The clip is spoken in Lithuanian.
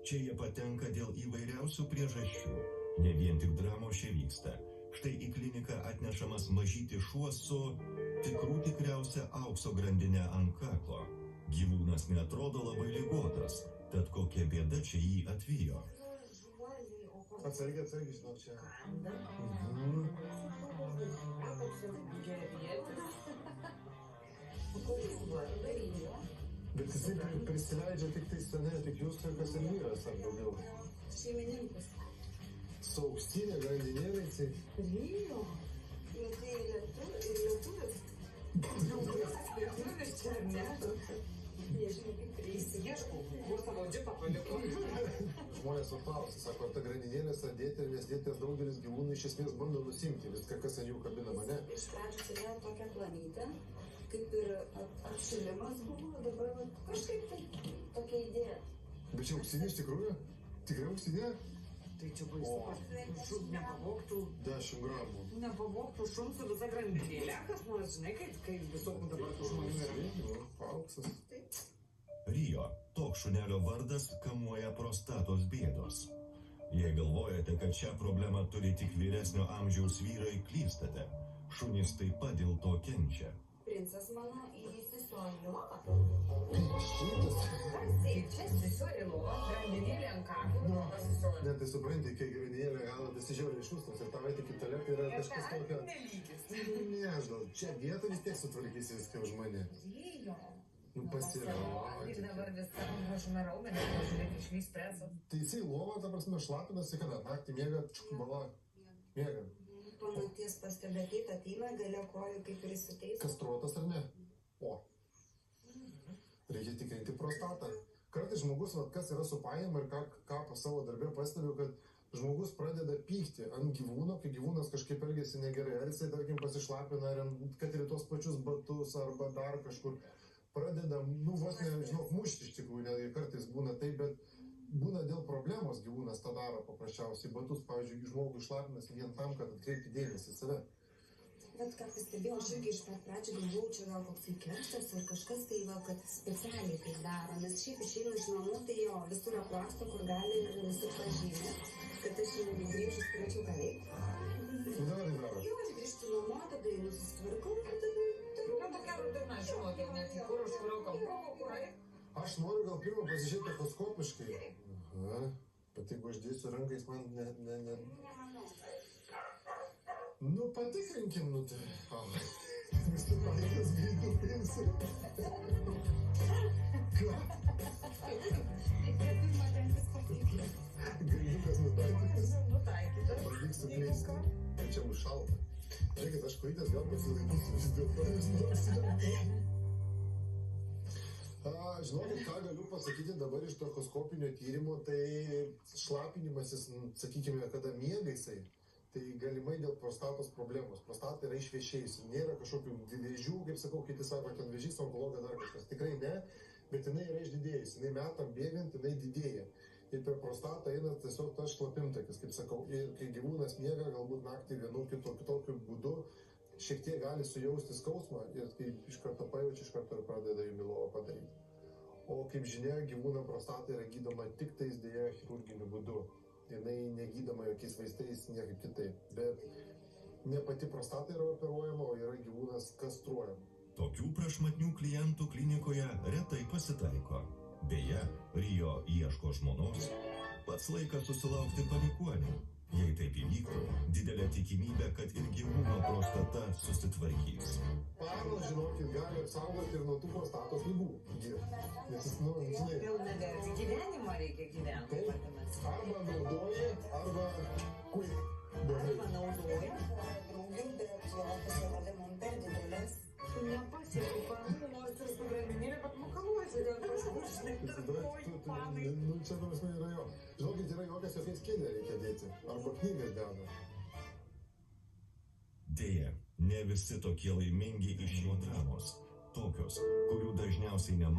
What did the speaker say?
Čia jie patenka dėl įvairiausių priežasčių. Ne vien tik dramos čia vyksta. Štai į kliniką atnešamas mažytis šuo su tikriausia aukso grandinė ant kaklo. Gyvūnas neatrodo labai ligotas, tad kokia bėda čia jį atvijo. Atsargiai, žinok, čia. Bet jisai prisileidžia tik tai sene, tik jūs kas ir vyras ar daugiau. Šeimininkus. Su auksinė grandinėlė, tai... Rijo. Ir tai lietuvis. Lietuvis čia, ar ne? Nežinau, kaip įsigieškau, kur savo džipą palikau. Žmonės klausia, sako, ar ta grandinėlė sadėti ir nesdėti, ir daugelis gyvūnų iš esmės bando nusimti viską, kas ant jų kabinama, ne? Iš pradžių turėjo tokią planytę, kaip ir apšilimas buvo, dabar kažkaip tai tokia idėja. Bet čia auksinė iš tikrųjų? Tikrai auksinė? Tai čia baisu, nepavogtų. 10 gramų. Nepavogtų šuns su visa grandinėlė, kas nors, žinai, kaip visokių dabar tų žmonių yra. Auksas. Rijo, toks šunelio vardas, kamuoja prostatos bėdos. Jei galvojate, kad šią problemą turi tik vyresnio amžiaus vyrai, klystate. Šunys taip pat dėl to kenčia. Princas mano įsisojo lovą. Šitas? Taip, čia įsisojo lovą, grandinėlė ant kaklo, pasisojo. Ne, tai supranti, kai grandinėlė gal dasižiūrė iš užstas ir tavai tik į tualetą yra kažkas tokio. Ne, aš gal, čia vietą vis tiek sutvarkysi viską už mane. Rijo. Nu, pasiraudė. Ir dabar viską nuvažume raumenį, pažiūrėk iš vyspreso. Tai jisai lovą, ta prasme, šlapinasi, kada naktį miega, bala, miega. Po nakties pastebėtai ateina, galia kojų kaip ir įsiteis. Kastruotas ar ne? O. Reikia tikrinti prostatą. Kartais žmogus, kas yra supainiojama ir ką po savo darbę pastebiu, kad žmogus pradeda pykti ant gyvūno, kai gyvūnas kažkaip elgėsi negerai. Ar jisai, tarkim, pasišlapina, ar kad ir tos pačius batus, arba dar kažkur. Pradeda, vos nežinau, mušti iš tikrųjų, netgi kartais būna taip, bet būna dėl problemos gyvūnas tą daro paprasčiausiai. Batus, pavyzdžiui, žmogų išlapinas vien tam, kad atkreipti dėmesį į save. Bet ką pastebėjau, aš irgi iš pat pradžių galvojau, čia gal koksai kerštas ar kažkas tai, kad specialiai tai daro. Nes šiaip išeinu iš namų, tai jo, visur aplasto, kur gali ir visur pažymė, kad aš jau grįžus turėčiau ką veikti. Tai dabar tai daro? Jo, aš grįžtu namo, tada jau susitvarkau ir tada turiu tokia rutina, žinoti, net į kur, už kurio kampo, kurai. Aš noriu gal pirmą pasižiūrėti echoskopiškai. Aha, bet jeigu aš dėsiu ranką, jis man ne. Nu, patikrinkim, nu tai. Visi patikras greitų priimsi. Ką? Greidukas nutaikytas. Pavyks sukleisti. Tai čia bus šalta. Žiūrėkit, aš kojytės gal pasilaikysiu vis dėlto, jūs nors. Žinokit, ką galiu pasakyti dabar iš to echoskopinio tyrimo, tai šlapinimasis, sakykime, kada miega jisai, tai galimai dėl prostatos problemos. Prostata yra išvešėjusi, nėra kažkokių vėžių, kaip sakau, kiti sako, ten vėžys, onkologija, dar kažkas. Tikrai ne, bet jinai yra išdidėjusi, jinai metam bėgant, jinai didėja. Ir per prostatą eina tiesiog tas šlapimtakis, kaip sakau. Ir kai gyvūnas miega, galbūt naktį vienu kitokiu būdu, šiek tiek gali sujausti skausmą ir kai iš karto pajaučia, iš karto ir pradeda jų lovą padaryti. O kaip žinia, gyvūno prostata yra gydoma tik tais dėja chirurginiu būdu. Jinai negydoma jokiais vaistais, niekaip kitaip. Bet ne pati prostata yra operuojama, o yra gyvūnas kastruojama. Tokių prašmatnių klientų klinikoje retai pasitaiko. Beje, Rijo ieško žmonos, pats laikas susilaukti palikuonių. Jei taip įvyktų, didelė tikimybė, kad ir gyvūno prostata susitvarkys. Parlas, žinokit, gali apsaugoti ir nuo tų prostatos ligų. Nes jis, žinai... Pilnavertį gyvenimą reikia gyventi. Arba naudoji, arba kuik. Arba naudoji, draugiau, bet jo pasirodė man per didelės. Nepasiekiu, panuosi ir su grandinėlė, bet makaluosi dėl kažkur, žinai, darbuoju, panai. Nu, čia dabar yra jo. Žinokit, yra jokias jokiais kėdė reikia dėti. Arba knygas deda. Deja, ne visi tokie laimingi iš jo dramos. Tokios, kurių dažniausiai nematome.